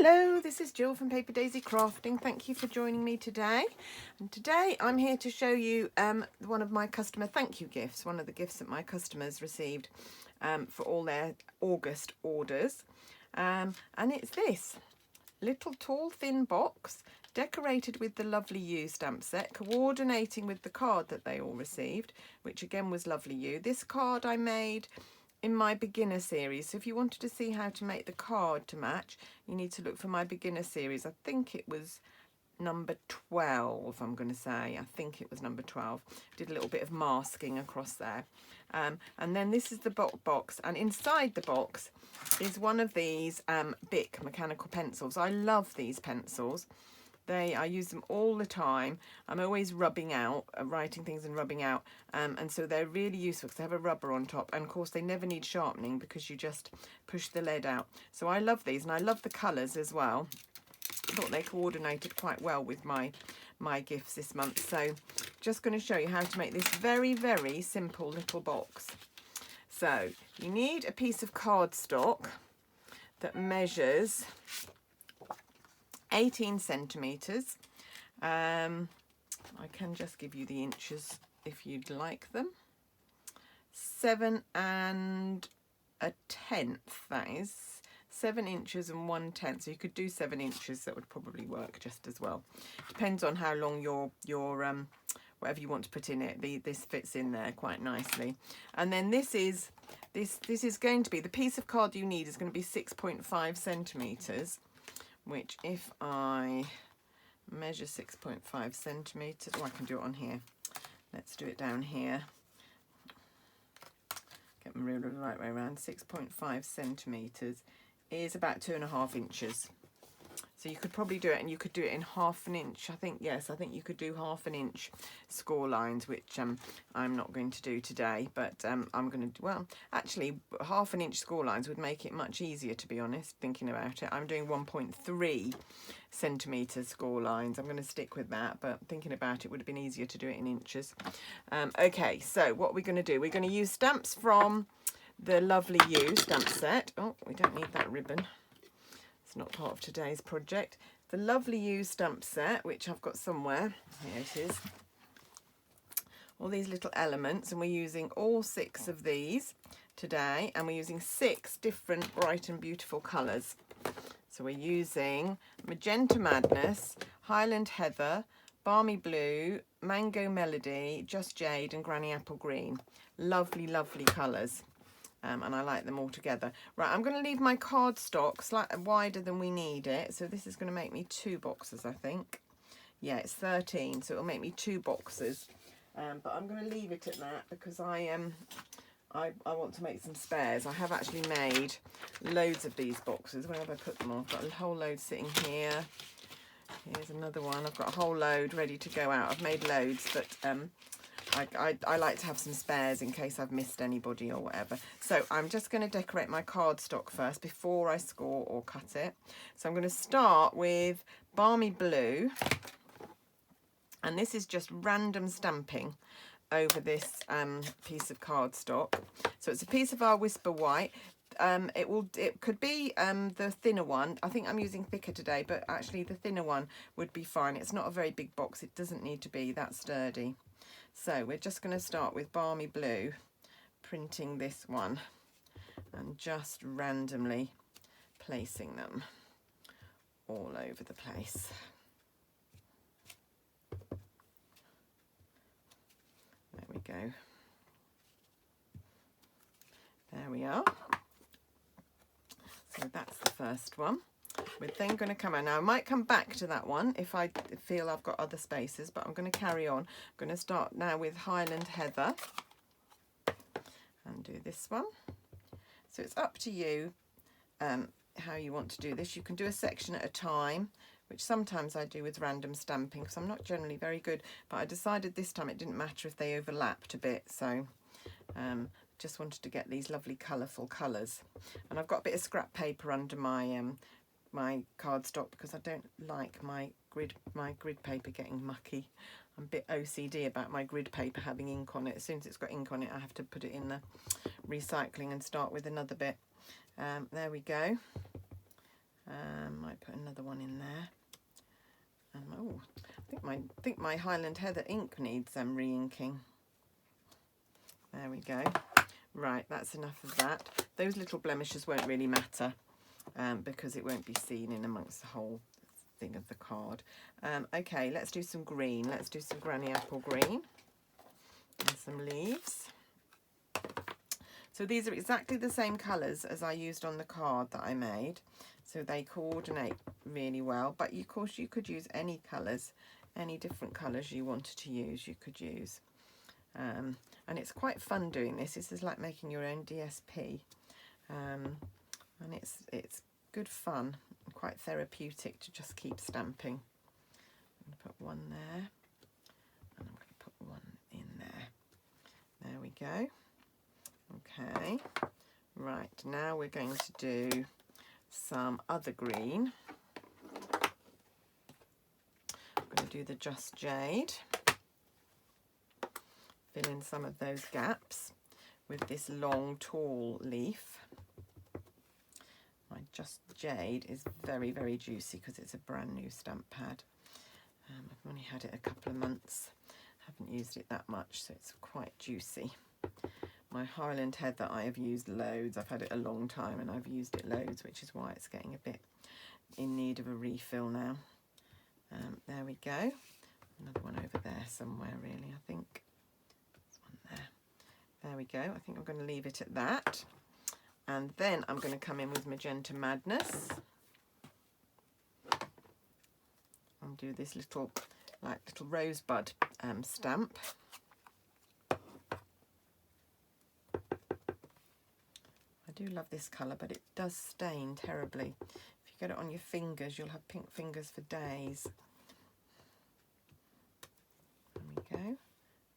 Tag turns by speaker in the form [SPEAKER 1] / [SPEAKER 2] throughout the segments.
[SPEAKER 1] Hello, this is Jill from Paper Daisy Crafting. Thank you for joining me today. And today I'm here to show you one of my customer thank you gifts, one of the gifts that my customers received for all their August orders. And it's this little tall thin box decorated with the Lovely You stamp set, coordinating with the card that they all received, which again was Lovely You. This card I made in my beginner series, so if you wanted to see how to make the card to match, you need to look for my beginner series. I think it was number 12, I'm going to say. I think it was number 12. Did a little bit of masking across there. And then this is the box, and inside the box is one of these Bic mechanical pencils. I love these pencils. I use them all the time. I'm always rubbing out, writing things and rubbing out, and so they're really useful because they have a rubber on top, and of course they never need sharpening because you just push the lead out. So I love these, and I love the colours as well. I thought they coordinated quite well with my gifts this month. So just going to show you how to make this very, very simple little box. So you need a piece of cardstock that measures 18 centimetres. I can just give you the inches if you'd like them. 7 1/10, that is 7 inches and 1/10. So you could do 7 inches, that would probably work just as well. Depends on how long your whatever you want to put in it. This fits in there quite nicely. And then this is going to be, the piece of card you need is going to be 6.5 centimetres. Which if I measure 6.5 centimetres, I can do it on here. Let's do it down here. Get my ruler the right way around. 6.5 centimetres is about 2.5 inches. So you could probably do it, and you could do it in 1/2 inch. I think you could do 1/2 inch score lines, which I'm not going to do today, but I'm going to, well, actually 1/2 inch score lines would make it much easier, to be honest, thinking about it. I'm doing 1.3 centimetre score lines. I'm going to stick with that, but thinking about it would have been easier to do it in inches. Okay, so what we're going to do, we're going to use stamps from the Lovely You stamp set. Oh, we don't need that ribbon. It's not part of today's project. The Lovely You stamp set, which I've got somewhere. Here it is. All these little elements, and we're using all 6 of these today, and we're using 6 different bright and beautiful colours. So we're using Magenta Madness, Highland Heather, Balmy Blue, Mango Melody, Just Jade, and Granny Apple Green. Lovely, lovely colours. And I like them all together. Right, I'm going to leave my cardstock slightly wider than we need it. So this is going to make me 2 boxes, I think. Yeah, it's 13, so it'll make me 2 boxes. But I'm going to leave it at that because I want to make some spares. I have actually made loads of these boxes. Where have I put them all? I've got a whole load sitting here. Here's another one. I've got a whole load ready to go out. I've made loads, but I like to have some spares in case I've missed anybody or whatever. So I'm just going to decorate my cardstock first before I score or cut it. So I'm going to start with Balmy Blue. And this is just random stamping over this piece of cardstock. So it's a piece of our Whisper White. It could be the thinner one. I think I'm using thicker today, but actually the thinner one would be fine. It's not a very big box. It doesn't need to be that sturdy. So we're just going to start with Balmy Blue, printing this one and just randomly placing them all over the place. There we go. There we are. So that's the first one. We're then going to come out. Now I might come back to that one if I feel I've got other spaces, but I'm going to carry on. I'm going to start now with Highland Heather and do this one. So it's up to you how you want to do this. You can do a section at a time, which sometimes I do with random stamping because I'm not generally very good, but I decided this time it didn't matter if they overlapped a bit. So just wanted to get these lovely colourful colours. And I've got a bit of scrap paper under my my cardstock because I don't like my grid paper getting mucky. I'm a bit OCD about my grid paper having ink on it. As soon as it's got ink on it, I have to put it in the recycling and start with another bit. There we go. Might put another one in there. And oh, I think my Highland Heather ink needs re-inking. There we go. Right, that's enough of that. Those little blemishes won't really matter because it won't be seen in amongst the whole thing of the card. Okay, let's do some green. Let's do some Granny Apple green and some leaves. So these are exactly the same colours as I used on the card that I made. So they coordinate really well. But of course you could use any colours, any different colours you wanted to use, you could use. And it's quite fun doing this. This is like making your own DSP. And it's good fun, and quite therapeutic to just keep stamping. I'm going to put one there, and I'm going to put one in there. There we go. Okay, right, now we're going to do some other green. I'm going to do the Just Jade. Fill in some of those gaps with this long, tall leaf. My Just Jade is very, very juicy because it's a brand new stamp pad. I've only had it a couple of months. Haven't used it that much, so it's quite juicy. My Highland Heather I have used loads. I've had it a long time and I've used it loads, which is why it's getting a bit in need of a refill now. There we go. Another one over there somewhere, really, I think. There we go. I think I'm going to leave it at that. And then I'm going to come in with Magenta Madness. And do this little rosebud stamp. I do love this colour, but it does stain terribly. If you get it on your fingers, you'll have pink fingers for days. There we go.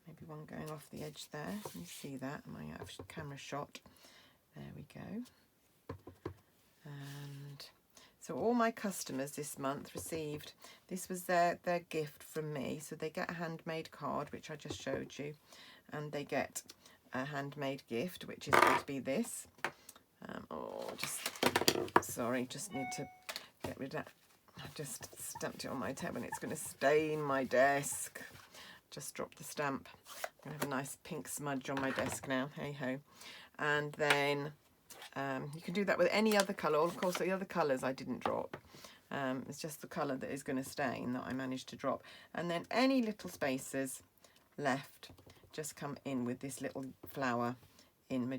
[SPEAKER 1] Maybe one going off the edge there. Can you see that? My camera shot. There we go. And so all my customers this month received, this was their gift from me. So they get a handmade card, which I just showed you. And they get a handmade gift, which is going to be this. Just need to get rid of that. I just stamped it on my tab and it's going to stain my desk. Just dropped the stamp. I'm going to have a nice pink smudge on my desk now, hey ho. And then you can do that with any other colour. Of course, the other colours I didn't drop. It's just the colour that is going to stain that I managed to drop. And then any little spaces left, just come in with this little flower in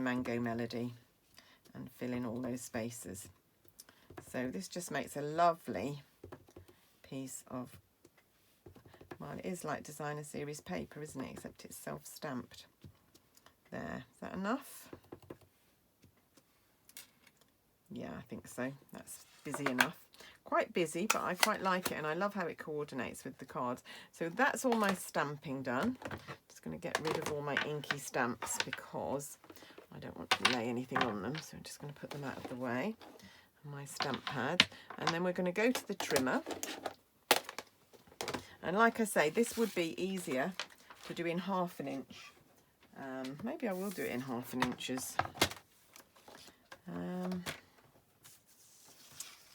[SPEAKER 1] Mango Melody and fill in all those spaces. So this just makes a lovely piece of, well, it is like designer series paper, isn't it? Except it's self-stamped. There, is that enough? Yeah, I think so. That's busy enough. Quite busy, but I quite like it, and I love how it coordinates with the cards. So that's all my stamping done. Just going to get rid of all my inky stamps because I don't want to lay anything on them. So I'm just going to put them out of the way. My stamp pad, and then we're going to go to the trimmer. And like I say, this would be easier to do in 1/2 inch. Maybe I will do it in 1/2 inches.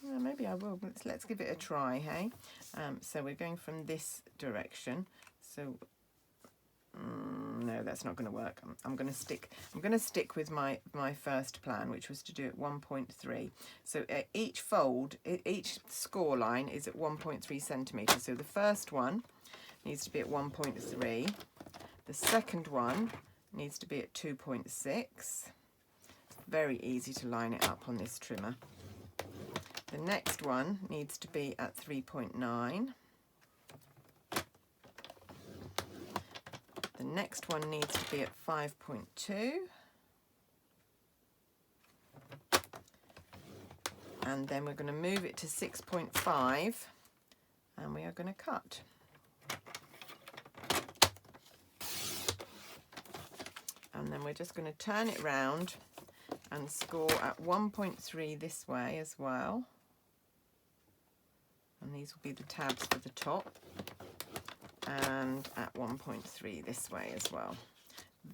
[SPEAKER 1] Yeah, maybe I will. Let's give it a try, hey? So we're going from this direction. So no, that's not going to work. I'm going to stick with my first plan, which was to do it 1.3. So each fold, each score line is at 1.3 centimeters. So the first one needs to be at 1.3. The second one needs to be at 2.6. Very easy to line it up on this trimmer. The next one needs to be at 3.9. The next one needs to be at 5.2. And then we're going to move it to 6.5 and we are going to cut. And then we're just going to turn it round and score at 1.3 this way as well. And these will be the tabs for the top. And at 1.3 this way as well.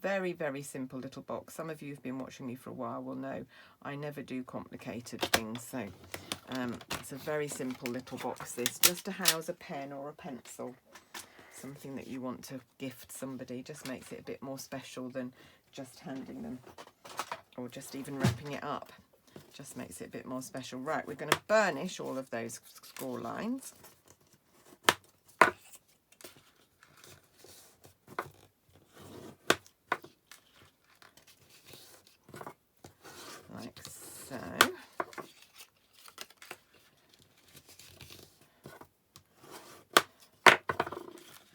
[SPEAKER 1] Very, very simple little box. Some of you who've been watching me for a while will know I never do complicated things, so It's a very simple little box, this, just to house a pen or a pencil. Something that you want to gift somebody, just makes it a bit more special than just handing them, or just even wrapping it up. Just makes it a bit more special. Right, we're going to burnish all of those score lines. Like so.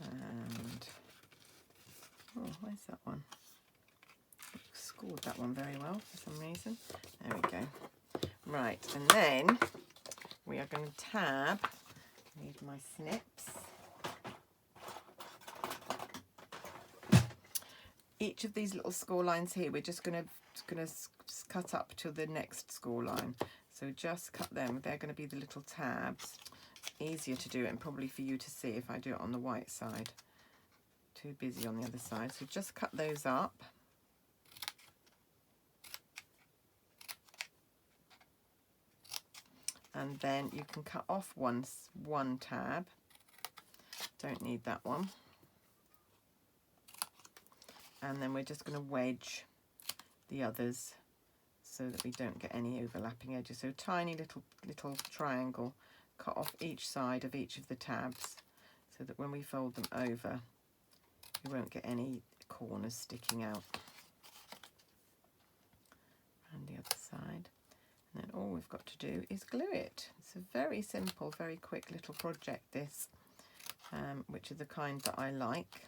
[SPEAKER 1] And, oh, where's that one? Scored that one very well for some reason. There we go. Right, and then we are going to tab. I need my snips. Each of these little score lines here, we're just going to cut up to the next score line. So just cut them. They're going to be the little tabs. Easier to do it, and probably for you to see if I do it on the white side. Too busy on the other side. So just cut those up. And then you can cut off one tab. Don't need that one. And then we're just going to wedge the others so that we don't get any overlapping edges. So tiny little triangle, cut off each side of each of the tabs so that when we fold them over, you won't get any corners sticking out. And the other side. And then all we've got to do is glue it. It's a very simple, very quick little project, this, which are the kind that I like.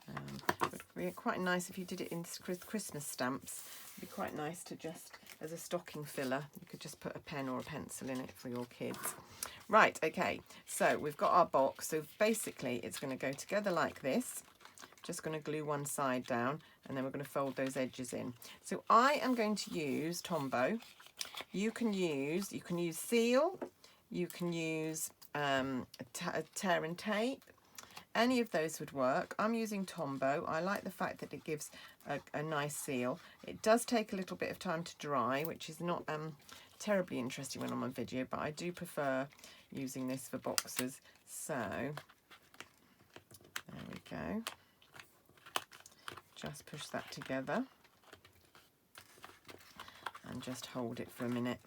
[SPEAKER 1] It would be quite nice if you did it in Christmas stamps. It'd be quite nice to just, as a stocking filler, you could just put a pen or a pencil in it for your kids. Right, okay, so we've got our box. So basically it's going to go together like this. Just going to glue one side down, and then we're going to fold those edges in. So I am going to use Tombow. You can use seal, you can use tear and tape. Any of those would work. I'm using Tombow. I like the fact that it gives a nice seal. It does take a little bit of time to dry, which is not terribly interesting when I'm on video, but I do prefer using this for boxes. So there we go. Just push that together and just hold it for a minute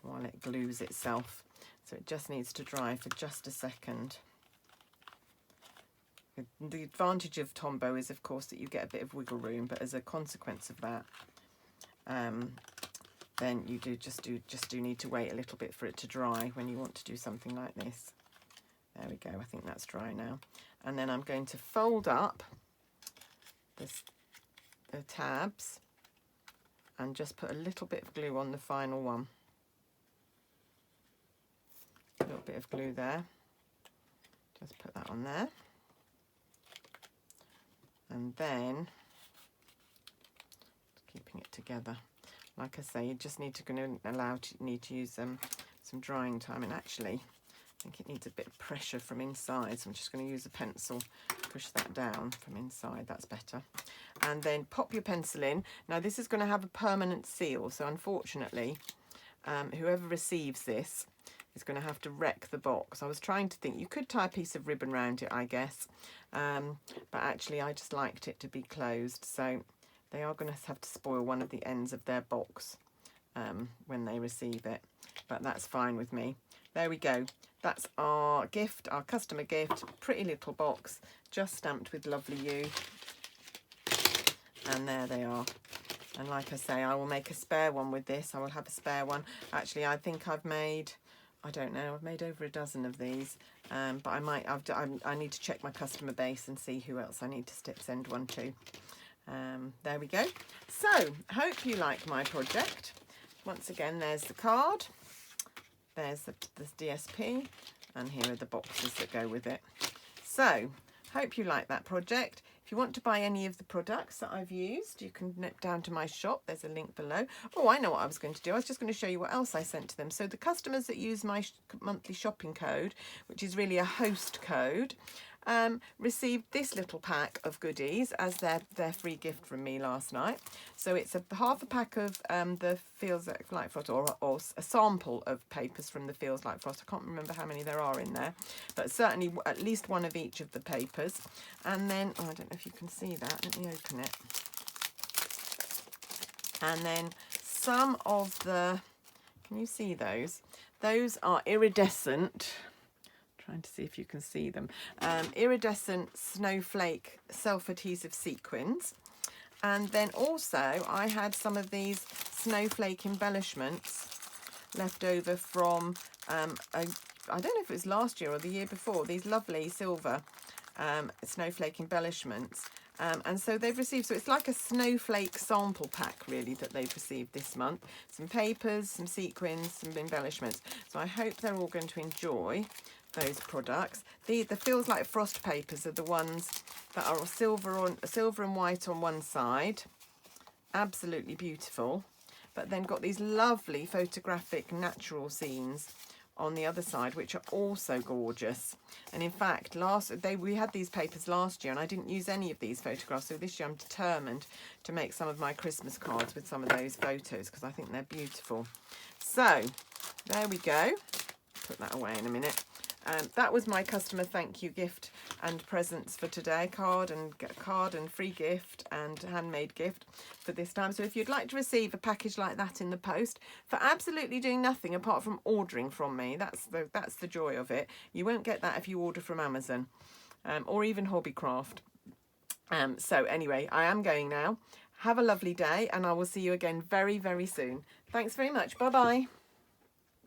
[SPEAKER 1] while it glues itself. So it just needs to dry for just a second. The advantage of Tombow is, of course, that you get a bit of wiggle room, but as a consequence of that, then you just do need to wait a little bit for it to dry when you want to do something like this. There we go. I think that's dry now. And then I'm going to fold up the tabs and just put a little bit of glue on the final one. A little bit of glue there. Just put that on there. And then keeping it together. Like I say, you just need to use some drying time, and actually I think it needs a bit of pressure from inside, so I'm just going to use a pencil, push that down from inside. That's better. And then pop your pencil in. Now this is going to have a permanent seal, so unfortunately whoever receives this is going to have to wreck the box. I was trying to think, you could tie a piece of ribbon around it, I guess, but actually I just liked it to be closed, so they are going to have to spoil one of the ends of their box when they receive it, but that's fine with me. There we go. That's our gift, our customer gift. Pretty little box, just stamped with lovely you. And there they are. And like I say, I will make a spare one with this. I will have a spare one. Actually, I think I've made, I don't know, I've made over a dozen of these. But I need to check my customer base and see who else I need to send one to. There we go. So, hope you like my project. Once again, there's the card. There's the DSP, and here are the boxes that go with it. So, hope you like that project. If you want to buy any of the products that I've used, you can nip down to my shop. There's a link below. Oh, I know what I was going to do. I was just going to show you what else I sent to them. So the customers that use my monthly shopping code, which is really a host code, received this little pack of goodies as their free gift from me last night. So it's half a pack of the Feels Like Frost, or a sample of papers from the Feels Like Frost. I can't remember how many there are in there, but certainly at least one of each of the papers. And then, oh, I don't know if you can see that. Let me open it. And then some of the, can you see those? Those are iridescent, trying to see if you can see them, iridescent snowflake self-adhesive sequins. And then also I had some of these snowflake embellishments left over from, I don't know if it was last year or the year before, these lovely silver snowflake embellishments. And so they've received, so it's like a snowflake sample pack really that they've received this month. Some papers, some sequins, some embellishments. So I hope they're all going to enjoy those products. The Feels Like Frost papers are the ones that are silver and white on one side. Absolutely beautiful. But then got these lovely photographic natural scenes on the other side, which are also gorgeous. And in fact, we had these papers last year and I didn't use any of these photographs, so this year I'm determined to make some of my Christmas cards with some of those photos because I think they're beautiful. So there we go, put that away in a minute. That was my customer thank you gift and presents for today, card and free gift and handmade gift for this time. So if you'd like to receive a package like that in the post for absolutely doing nothing apart from ordering from me, that's the joy of it. You won't get that if you order from Amazon or even Hobbycraft. So anyway, I am going now. Have a lovely day and I will see you again very, very soon. Thanks very much. Bye bye.